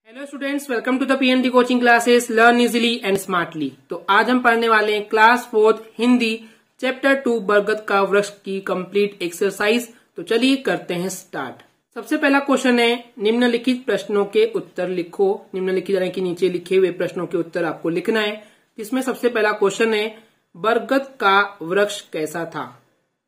Hello students, welcome to the PND coaching classes learn easily and smartly. तो आज हम पढ़ने वाले हैं क्लास 4 हिंदी चैप्टर 2 बरगद का वृक्ष की कंप्लीट एक्सरसाइज। तो चलिए करते हैं स्टार्ट। सबसे पहला क्वेश्चन है, निम्नलिखित प्रश्नों के उत्तर लिखो। निम्नलिखित यानी कि नीचे लिखे हुए प्रश्नों के उत्तर आपको लिखना है। जिसमें सबसे पहला क्वेश्चन है, बरगद का वृक्ष कैसा था।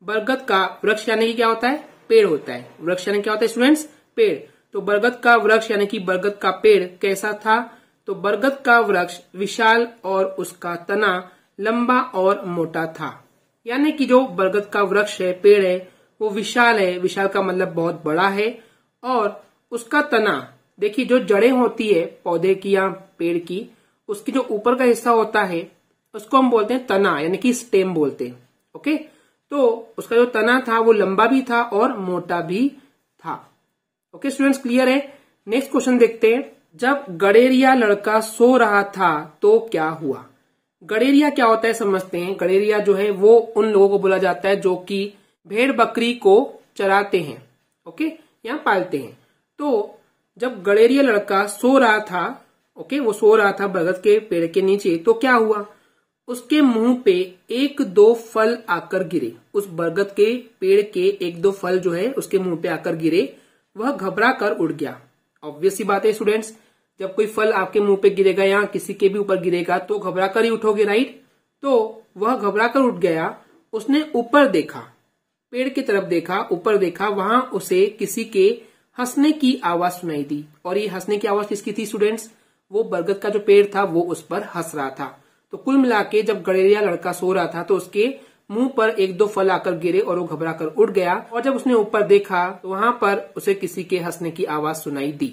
बरगद का वृक्ष यानी कि क्या होता है, पेड़ होता है। वृक्ष यानी क्या होता है स्टूडेंट्स, पेड़। तो बरगद का वृक्ष यानी कि बरगद का पेड़ कैसा था। तो बरगद का वृक्ष विशाल और उसका तना लंबा और मोटा था। यानी कि जो बरगद का वृक्ष है, पेड़ है, वो विशाल है। विशाल का मतलब बहुत बड़ा है। और उसका तना, देखिए जो जड़ें होती है पौधे की या पेड़ की, उसकी जो ऊपर का हिस्सा होता है उसको हम बोलते हैं तना, यानी कि स्टेम बोलते हैं। ओके, तो उसका जो तना था वो लंबा भी था और मोटा भी था। ओके स्टूडेंट्स, क्लियर है। नेक्स्ट क्वेश्चन देखते हैं, जब गडेरिया लड़का सो रहा था तो क्या हुआ। गडेरिया क्या होता है समझते हैं। गडेरिया जो है वो उन लोगों को बोला जाता है जो कि भेड़ बकरी को चराते हैं, ओके, या पालते हैं। तो जब गडेरिया लड़का सो रहा था, ओके, वो सो रहा था बरगद के पेड़ के नीचे, तो क्या हुआ, उसके मुंह पे एक दो फल आकर गिरे। उस बरगद के पेड़ के एक दो फल जो है उसके मुंह पे आकर गिरे। वह घबरा कर उड़ गया। ऑब्वियस सी बात है स्टूडेंट्स, जब कोई फल आपके मुंह पे गिरेगा या किसी के भी ऊपर गिरेगा तो घबरा कर ही उठोगे, राइट। तो वह घबरा कर उठ गया। उसने ऊपर देखा, पेड़ की तरफ देखा, ऊपर देखा, वहां उसे किसी के हंसने की आवाज सुनाई दी। और ये हंसने की आवाज किसकी थी स्टूडेंट्स, वो बरगद का जो पेड़ था वो उस पर हंस रहा था। तो कुल मिला के जब गडेरिया लड़का सो रहा था तो उसके मुंह पर एक दो फल आकर गिरे और वो घबरा कर उड़ गया। और जब उसने ऊपर देखा तो वहां पर उसे किसी के हंसने की आवाज सुनाई दी।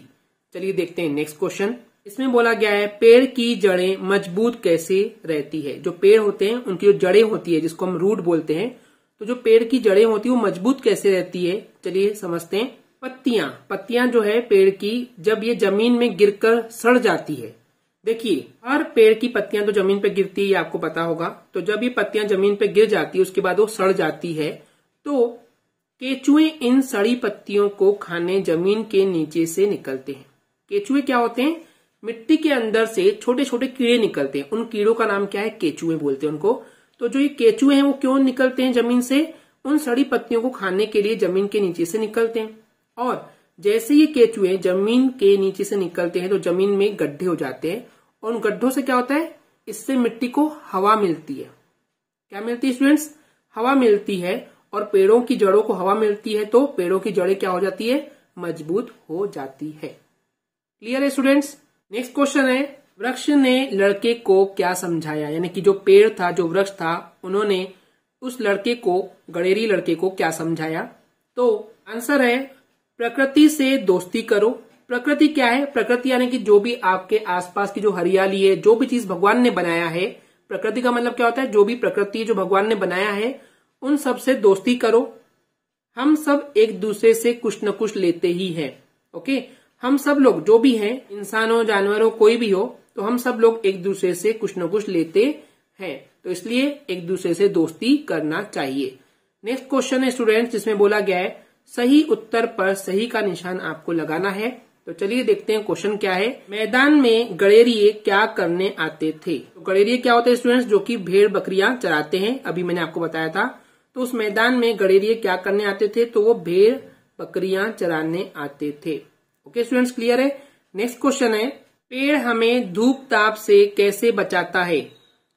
चलिए देखते हैं नेक्स्ट क्वेश्चन। इसमें बोला गया है, पेड़ की जड़ें मजबूत कैसे रहती है। जो पेड़ होते हैं उनकी जो जड़ें होती है जिसको हम रूट बोलते हैं, तो जो पेड़ की जड़ें होती है वो मजबूत कैसे रहती है, चलिए समझते हैं। पत्तियां जो है पेड़ की, जब ये जमीन में गिरकर सड़ जाती है, देखिए हर पेड़ की पत्तियां तो जमीन पे गिरती है, ये आपको पता होगा। तो जब ये पत्तियां जमीन पे गिर जाती है उसके बाद वो सड़ जाती है, तो केचुए इन सड़ी पत्तियों को खाने जमीन के नीचे से निकलते हैं। केचुए क्या होते हैं, मिट्टी के अंदर से छोटे छोटे कीड़े निकलते हैं। उन कीड़ों का नाम क्या है, केचुए बोलते हैं उनको। तो जो ये केचुए हैं वो क्यों निकलते हैं जमीन से, उन सड़ी पत्तियों को खाने के लिए जमीन के नीचे से निकलते हैं। और जैसे ये केचुए जमीन के नीचे से निकलते हैं तो जमीन में गड्ढे हो जाते हैं। और उन गड्ढों से क्या होता है, इससे मिट्टी को हवा मिलती है। क्या मिलती है स्टूडेंट्स, हवा मिलती है। और पेड़ों की जड़ों को हवा मिलती है तो पेड़ों की जड़ें क्या हो जाती है, मजबूत हो जाती है। क्लियर है स्टूडेंट्स। नेक्स्ट क्वेश्चन है, वृक्ष ने लड़के को क्या समझाया। यानी कि जो पेड़ था, जो वृक्ष था, उन्होंने उस लड़के को, गडेरी लड़के को क्या समझाया। तो आंसर है, प्रकृति से दोस्ती करो। प्रकृति क्या है, प्रकृति यानी कि जो भी आपके आसपास की जो हरियाली है, जो भी चीज भगवान ने बनाया है, प्रकृति का मतलब क्या होता है, जो भी प्रकृति जो भगवान ने बनाया है उन सब से दोस्ती करो। हम सब एक दूसरे से कुछ न कुछ लेते ही हैं, ओके। हम सब लोग जो भी हैं, इंसान हो, जानवर हो, कोई भी हो, तो हम सब लोग एक दूसरे से कुछ न कुछ लेते हैं। तो इसलिए एक दूसरे से दोस्ती करना चाहिए। नेक्स्ट क्वेश्चन है स्टूडेंट्स, जिसमें बोला गया है, सही उत्तर पर सही का निशान आपको लगाना है। तो चलिए देखते हैं क्वेश्चन क्या है। मैदान में गडेरिये क्या करने आते थे। तो गडेरिये क्या होते हैं स्टूडेंट्स, जो कि भेड़ बकरियां चराते हैं, अभी मैंने आपको बताया था। तो उस मैदान में गडेरिये क्या करने आते थे, तो वो भेड़ बकरियां चराने आते थे। ओके स्टूडेंट्स, क्लियर है। नेक्स्ट क्वेश्चन है, पेड़ हमें धूप ताप से कैसे बचाता है।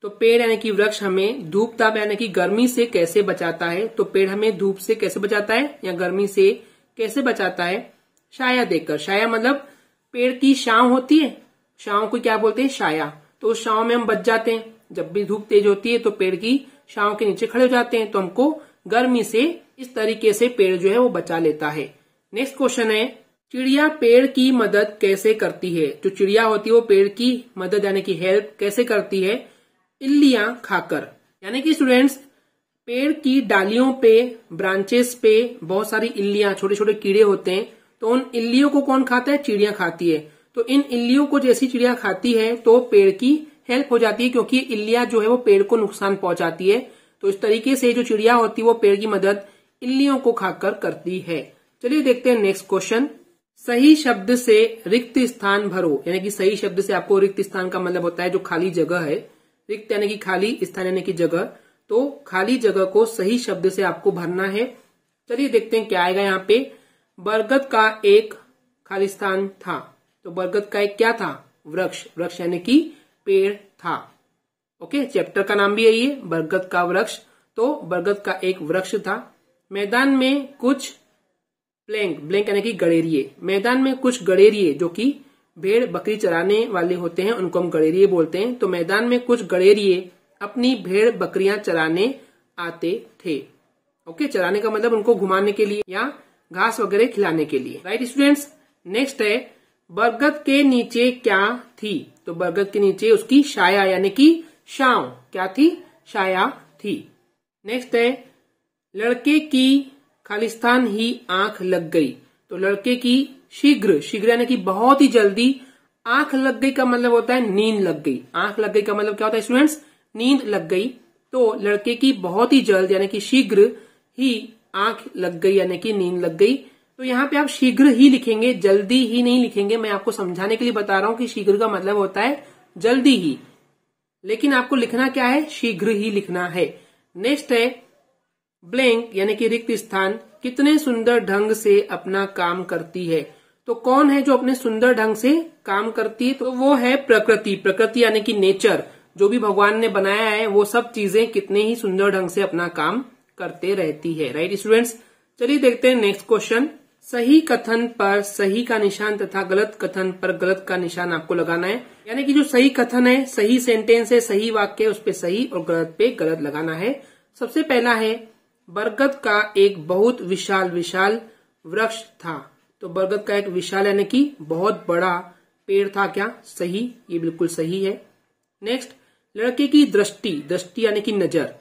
तो पेड़ यानी कि वृक्ष हमें धूप ताप यानी कि गर्मी से कैसे बचाता है। तो पेड़ हमें धूप से कैसे बचाता है या गर्मी से कैसे बचाता है, छाया देकर। छाया मतलब पेड़ की छांव होती है, छांव को क्या बोलते हैं, छाया। तो उस छांव में हम बच जाते हैं। जब भी धूप तेज होती है तो पेड़ की छांव के नीचे खड़े हो जाते हैं, तो हमको गर्मी से इस तरीके से पेड़ जो है वो बचा लेता है। नेक्स्ट क्वेश्चन है, चिड़िया पेड़ की मदद कैसे करती है। जो चिड़िया होती है वो पेड़ की मदद यानी कि हेल्प कैसे करती है, इल्लियां खाकर। यानी कि स्टूडेंट्स, पेड़ की डालियों पे, ब्रांचेस पे बहुत सारी इल्लियां, छोटे छोटे कीड़े होते हैं। तो उन इल्लियों को कौन खाता है, चिड़िया खाती है। तो इन इल्लियों को जैसी चिड़िया खाती है तो पेड़ की हेल्प हो जाती है, क्योंकि इल्लियां जो है वो पेड़ को नुकसान पहुंचाती है। तो इस तरीके से जो चिड़िया होती है वो पेड़ की मदद इल्लियों को खाकर करती है। चलिए देखते हैं नेक्स्ट क्वेश्चन। सही शब्द से रिक्त स्थान भरो, यानी कि सही शब्द से आपको रिक्त स्थान का मतलब होता है जो खाली जगह है। रिक्त यानी कि खाली, स्थान यानी कि जगह। तो खाली जगह को सही शब्द से आपको भरना है। चलिए देखते हैं क्या आएगा यहाँ पे। बरगद का एक खाली स्थान था। तो बरगद का एक क्या था? वृक्ष। वृक्ष यानी कि पेड़ था। ओके, चैप्टर का नाम भी यही है, बरगद का वृक्ष। तो बरगद का एक वृक्ष था। मैदान में कुछ ब्लैंक, ब्लैंक यानी कि गड़ेरिए। मैदान में कुछ गड़ेरिए जो कि भेड़ बकरी चराने वाले होते हैं, उनको हम गड़ेरिए बोलते हैं। तो मैदान में कुछ गड़ेरिए अपनी भेड़ बकरियां चराने आते थे। ओके, चराने का मतलब उनको घुमाने के लिए या घास वगैरह खिलाने के लिए। राइट स्टूडेंट्स, नेक्स्ट है बरगद के नीचे क्या थी? तो बरगद के नीचे उसकी छाया यानी कि छांव क्या थी? छाया थी। नेक्स्ट है लड़के की खालिस्तान ही आंख लग गई। तो लड़के की शीघ्र, शीघ्र यानी कि बहुत ही जल्दी, आंख लग गई का मतलब होता है नींद लग गई। आंख लग गई का मतलब क्या होता है स्टूडेंट्स? नींद लग गई। तो लड़के की बहुत ही जल्द यानी कि शीघ्र ही आंख लग गई यानी कि नींद लग गई। तो यहाँ पे आप शीघ्र ही लिखेंगे, जल्दी ही नहीं लिखेंगे। मैं आपको समझाने के लिए बता रहा हूं कि शीघ्र का मतलब होता है जल्दी ही, लेकिन आपको लिखना क्या है? शीघ्र ही लिखना है। नेक्स्ट है ब्लैंक यानी कि रिक्त स्थान कितने सुंदर ढंग से अपना काम करती है। तो कौन है जो अपने सुंदर ढंग से काम करती है? तो वो है प्रकृति। प्रकृति यानी कि नेचर, जो भी भगवान ने बनाया है वो सब चीजें कितने ही सुंदर ढंग से अपना काम करते रहती है। राइट स्टूडेंट्स, चलिए देखते हैं नेक्स्ट क्वेश्चन। सही कथन पर सही का निशान तथा गलत कथन पर गलत का निशान आपको लगाना है। यानी कि जो सही कथन है, सही सेंटेंस है, सही वाक्य है, उस पे सही और गलत पे गलत लगाना है। सबसे पहला है बरगद का एक बहुत विशाल विशाल वृक्ष था। तो बरगद का एक विशाल यानी कि बहुत बड़ा पेड़ था। क्या? सही, ये बिल्कुल सही है। नेक्स्ट, लड़के की दृष्टि, दृष्टि यानी कि नजर,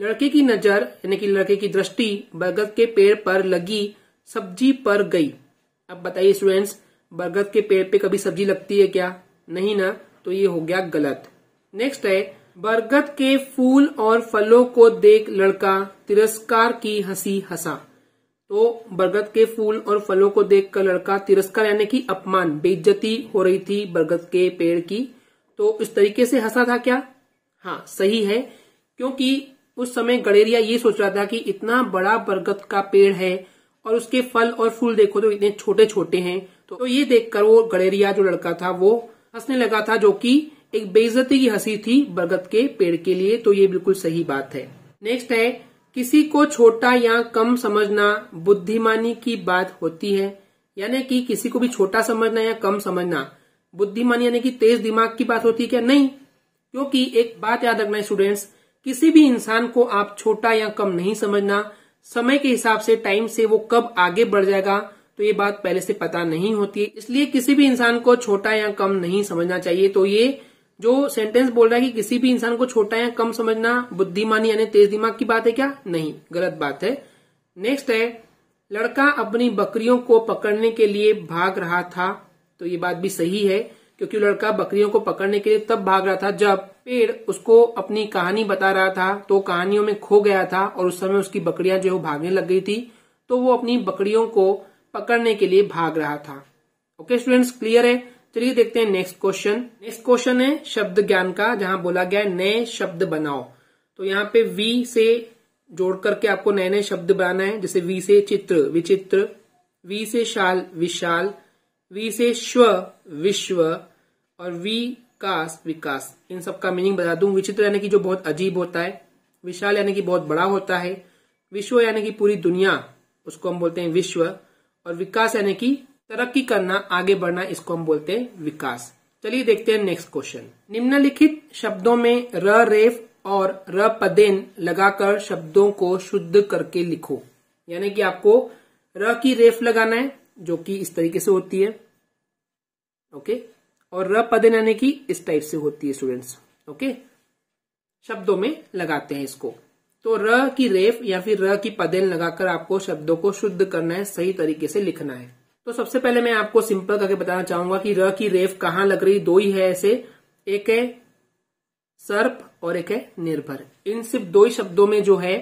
लड़के की नजर यानी कि लड़के की दृष्टि बरगद के पेड़ पर लगी सब्जी पर गई। अब बताइए स्टूडेंट्स, बरगद के पेड़ पे कभी सब्जी लगती है क्या? नहीं ना, तो ये हो गया गलत। नेक्स्ट है बरगद के फूल और फलों को देख लड़का तिरस्कार की हंसी हंसा। तो बरगद के फूल और फलों को देखकर लड़का, तिरस्कार यानी कि अपमान, बेइज्जती हो रही थी बरगद के पेड़ की, तो इस तरीके से हंसा था। क्या? हाँ, सही है, क्योंकि उस समय गड़ेरिया ये सोच रहा था कि इतना बड़ा बरगद का पेड़ है और उसके फल और फूल देखो तो इतने छोटे छोटे हैं। तो ये देखकर वो गड़ेरिया जो लड़का था वो हंसने लगा था, जो कि एक बेइज्जती की हंसी थी बरगद के पेड़ के लिए। तो ये बिल्कुल सही बात है। नेक्स्ट है किसी को छोटा या कम समझना बुद्धिमानी की बात होती है। यानी कि किसी को भी छोटा समझना या कम समझना बुद्धिमानी यानी कि तेज दिमाग की बात होती है क्या? नहीं, क्योंकि एक बात याद रखना स्टूडेंट्स, किसी भी इंसान को आप छोटा या कम नहीं समझना। समय के हिसाब से, टाइम से वो कब आगे बढ़ जाएगा तो ये बात पहले से पता नहीं होती है। इसलिए किसी भी इंसान को छोटा या कम नहीं समझना चाहिए। तो ये जो सेंटेंस बोल रहा है कि किसी भी इंसान को छोटा या कम समझना बुद्धिमानी यानी तेज दिमाग की बात है क्या? नहीं, गलत बात है। नेक्स्ट है लड़का अपनी बकरियों को पकड़ने के लिए भाग रहा था। तो ये बात भी सही है, क्योंकि लड़का बकरियों को पकड़ने के लिए तब भाग रहा था जब पेड़ उसको अपनी कहानी बता रहा था, तो कहानियों में खो गया था और उस समय उसकी बकरियां जो भागने लग गई थी, तो वो अपनी बकरियों को पकड़ने के लिए भाग रहा था। ओके स्टूडेंट्स, क्लियर है? चलिए देखते हैं नेक्स्ट क्वेश्चन। नेक्स्ट क्वेश्चन है शब्द ज्ञान का, जहां बोला गया नए शब्द बनाओ। तो यहाँ पे वी से जोड़ करके आपको नए नए शब्द बनाना है। जैसे वी से चित्र, विचित्र, वी से शाल, विशाल, वी से श्व, विश्व, और विकास, विकास। इन सब का मीनिंग बता दूं। विचित्र यानी कि जो बहुत अजीब होता है, विशाल यानी कि बहुत बड़ा होता है, विश्व यानी कि पूरी दुनिया, उसको हम बोलते हैं विश्व, और विकास यानी कि तरक्की करना, आगे बढ़ना, इसको हम बोलते हैं विकास। चलिए देखते हैं नेक्स्ट क्वेश्चन। निम्नलिखित शब्दों में र रेफ और र पदेन लगाकर शब्दों को शुद्ध करके लिखो। यानी कि आपको र की रेफ लगाना है, जो कि इस तरीके से होती है। ओके, और र पदेन यानी कि इस टाइप से होती है स्टूडेंट्स। ओके, शब्दों में लगाते हैं इसको। तो र की रेफ या फिर र की पदेन लगाकर आपको शब्दों को शुद्ध करना है, सही तरीके से लिखना है। तो सबसे पहले मैं आपको सिंपल करके बताना चाहूंगा कि र की रेफ कहाँ लग रही। दो ही है ऐसे, एक है सर्प और एक है निर्भर। इन सिर्फ दो ही शब्दों में जो है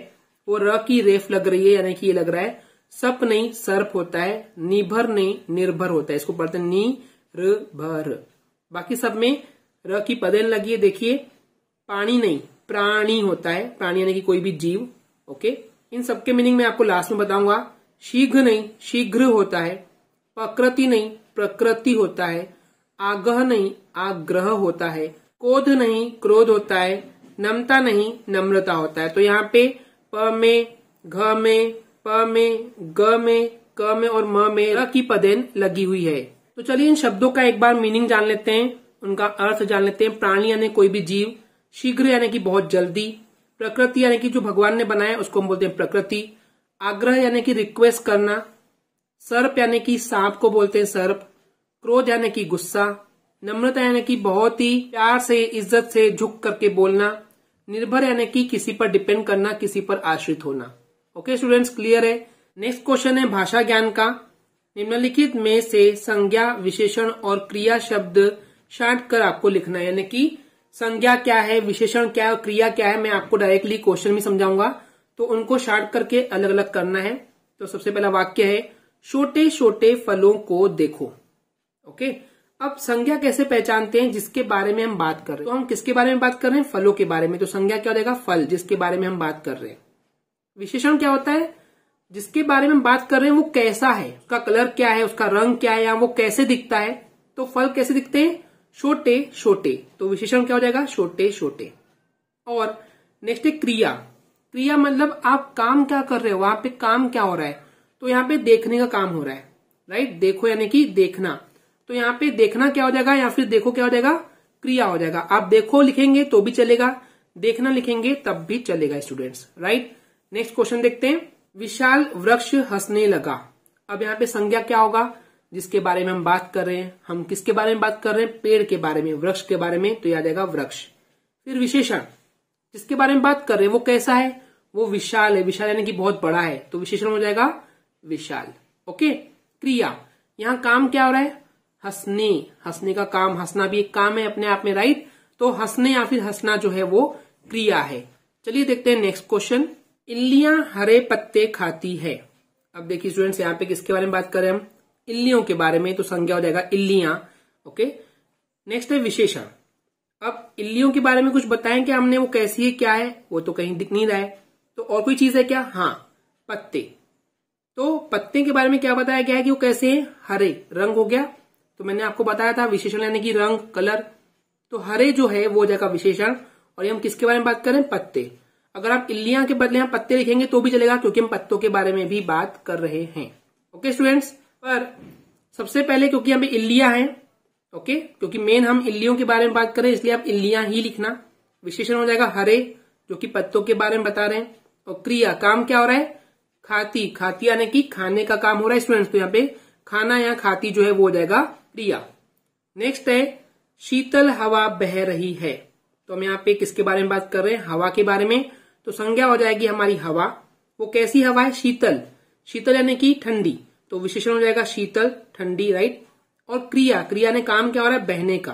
वो र की रेफ लग रही है, यानी कि ये लग रहा है सप नहीं सर्प होता है, निभर नहीं निर्भर होता है, इसको पढ़ते हैं निर्भर। बाकी सब में र की पदेन लगी है। देखिए पानी नहीं प्राणी होता है, प्राणी यानी कि कोई भी जीव। ओके, इन सबके मीनिंग मैं आपको लास्ट में बताऊंगा। शीघ्र नहीं शीघ्र होता है, प्रकृति नहीं प्रकृति होता है, आगह नहीं आग्रह होता है, क्रोध नहीं क्रोध होता है, नम्रता नहीं नम्रता होता है। तो यहाँ पे प में, घ में, प में, ग में, क में और म में र की पदेन लगी हुई है। तो चलिए इन शब्दों का एक बार मीनिंग जान लेते हैं, उनका अर्थ जान लेते हैं। प्राणी यानी कोई भी जीव, शीघ्र यानी कि बहुत जल्दी, प्रकृति यानी कि जो भगवान ने बनाया उसको हम बोलते हैं प्रकृति, आग्रह यानी कि रिक्वेस्ट करना, सर्प यानी कि सांप को बोलते हैं सर्प, क्रोध यानी कि गुस्सा, नम्रता यानी कि बहुत ही प्यार से इज्जत से झुक करके बोलना, निर्भर यानी कि किसी पर डिपेंड करना, किसी पर आश्रित होना। ओके स्टूडेंट्स, क्लियर है। नेक्स्ट क्वेश्चन है भाषा ज्ञान का। निम्नलिखित में से संज्ञा विशेषण और क्रिया शब्द छांट कर आपको लिखना है, यानी कि संज्ञा क्या है, विशेषण क्या है और क्रिया क्या है, मैं आपको डायरेक्टली क्वेश्चन में समझाऊंगा, तो उनको छांट करके अलग अलग करना है। तो सबसे पहला वाक्य है छोटे छोटे फलों को देखो। ओके, अब संज्ञा कैसे पहचानते हैं, जिसके बारे में हम बात कर रहे हैं। तो हम किसके बारे में बात कर रहे हैं, फलों के बारे में, तो संज्ञा क्या हो जाएगा, फल, जिसके बारे में हम बात कर रहे हैं। विशेषण क्या होता है, जिसके बारे में हम बात कर रहे हैं वो कैसा है, उसका कलर क्या है, उसका रंग क्या है, या वो कैसे दिखता है। तो फल कैसे दिखते हैं, छोटे छोटे, तो विशेषण क्या हो जाएगा, छोटे छोटे। और नेक्स्ट है क्रिया। क्रिया मतलब आप काम क्या कर रहे हो, वहां पे काम क्या हो रहा है, तो यहाँ पे देखने का काम हो रहा है, राइट, देखो यानी कि देखना। तो यहाँ पे देखना क्या हो जाएगा, या फिर देखो क्या हो जाएगा, क्रिया हो जाएगा। आप देखो लिखेंगे तो भी चलेगा, देखना लिखेंगे तब भी चलेगा स्टूडेंट्स, राइट। नेक्स्ट क्वेश्चन देखते हैं। विशाल वृक्ष हंसने लगा। अब यहाँ पे संज्ञा क्या होगा, जिसके बारे में हम बात कर रहे हैं, हम किसके बारे में बात कर रहे हैं, पेड़ के बारे में, वृक्ष के बारे में, तो याद आएगा वृक्ष। फिर विशेषण, जिसके बारे में बात कर रहे हैं वो कैसा है, वो विशाल है, विशाल यानी कि बहुत बड़ा है, तो विशेषण हो जाएगा विशाल। ओके, क्रिया, यहाँ काम क्या हो रहा है, हंसने, हंसने का काम, हंसना भी एक काम है अपने आप में, राइट। तो हंसने या फिर हंसना जो है वो क्रिया है। चलिए देखते हैं नेक्स्ट क्वेश्चन। इल्लियां हरे पत्ते खाती है। अब देखिए स्टूडेंट्स, यहाँ पे किसके बारे में बात कर रहे हैं हम, इल्लियों के बारे में, तो संज्ञा हो जाएगा इल्लियां। ओके, नेक्स्ट है विशेषण। अब इल्लियों के बारे में कुछ बताएं क्या हमने, वो कैसी है क्या है, वो तो कहीं दिख नहीं रहा है। तो और कोई चीज है क्या, हाँ पत्ते। तो पत्ते के बारे में क्या बताया गया है कि वो कैसे है, हरे रंग हो गया। तो मैंने आपको बताया था विशेषण यानी कि रंग, कलर, तो हरे जो है वो हो जाएगा विशेषण। और ये हम किसके बारे में बात करें, पत्ते। अगर आप इल्लियां के बदले यहाँ पत्ते लिखेंगे तो भी चलेगा, क्योंकि हम पत्तों के बारे में भी बात कर रहे हैं। ओके स्टूडेंट्स, पर सबसे पहले क्योंकि हमें इल्लियां हैं, ओके, क्योंकि मेन हम इल्लियों के बारे में बात करें इसलिए आप इल्लियां ही लिखना। विशेषण हो जाएगा हरे, जो कि पत्तों के बारे में बता रहे हैं। और क्रिया, काम क्या हो रहा है, खाती, खाती यानी कि खाने का काम हो रहा है स्टूडेंट्स, तो यहाँ पे खाना या खाती जो है वो हो जाएगा क्रिया। नेक्स्ट है शीतल हवा बह रही है। तो हम यहाँ पे किसके बारे में बात कर रहे हैं, हवा के बारे में। तो संज्ञा हो जाएगी हमारी हवा, वो कैसी हवा है, शीतल, शीतल यानी कि ठंडी, तो विशेषण हो जाएगा शीतल, ठंडी, राइट। और क्रिया, क्रिया ने काम क्या हो रहा है, बहने का,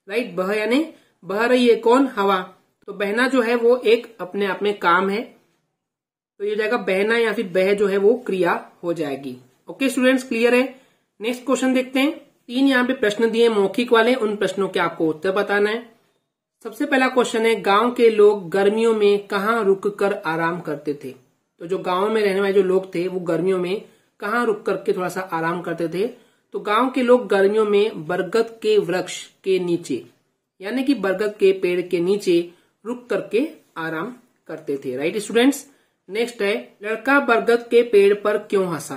राइट, बह यानी बह रही है कौन, हवा, तो बहना जो है वो एक अपने आप में काम है, तो ये जाएगा बहना या फिर बह जो है वो क्रिया हो जाएगी। ओके स्टूडेंट्स, क्लियर है। नेक्स्ट क्वेश्चन देखते हैं। 3 यहाँ पे प्रश्न दिए मौखिक वाले, उन प्रश्नों के आपको उत्तर बताना है। सबसे पहला क्वेश्चन है, गांव के लोग गर्मियों में कहाँ रुक कर आराम करते थे। तो जो गांव में रहने वाले जो लोग थे वो गर्मियों में कहाँ रुक करके थोड़ा सा आराम करते थे। तो गांव के लोग गर्मियों में बरगद के वृक्ष के नीचे, यानी कि बरगद के पेड़ के नीचे रुक करके आराम करते थे, राइट स्टूडेंट्स। नेक्स्ट है, लड़का बरगद के पेड़ पर क्यों हंसा।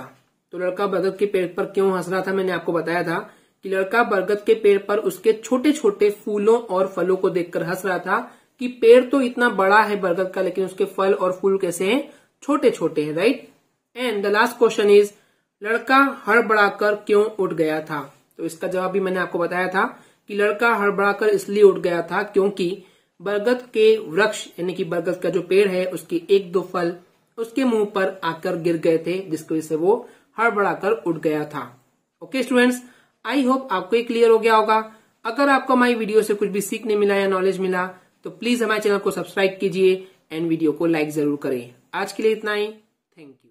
तो लड़का बरगद के पेड़ पर क्यों हंस रहा था, मैंने आपको बताया था कि लड़का बरगद के पेड़ पर उसके छोटे छोटे फूलों और फलों को देखकर हंस रहा था कि पेड़ तो इतना बड़ा है बरगद का, लेकिन उसके फल और फूल कैसे हैं, छोटे छोटे हैं, right. And the last question is, लड़का हड़बड़ाकर क्यों उठ गया था। तो इसका जवाब भी मैंने आपको बताया था कि लड़का हड़बड़ाकर इसलिए उठ गया था क्योंकि बरगद के वृक्ष यानी कि बरगद का जो पेड़ है उसके 1-2 फल उसके मुंह पर आकर गिर गए थे, जिसकी वजह से वो हड़बड़ाकर उठ गया था। ओके स्टूडेंट्स, आई होप आपको ये क्लियर हो गया होगा। अगर आपको हमारी वीडियो से कुछ भी सीखने मिला या नॉलेज मिला तो प्लीज हमारे चैनल को सब्सक्राइब कीजिए एंड वीडियो को लाइक जरूर करें। आज के लिए इतना ही, थैंक यू।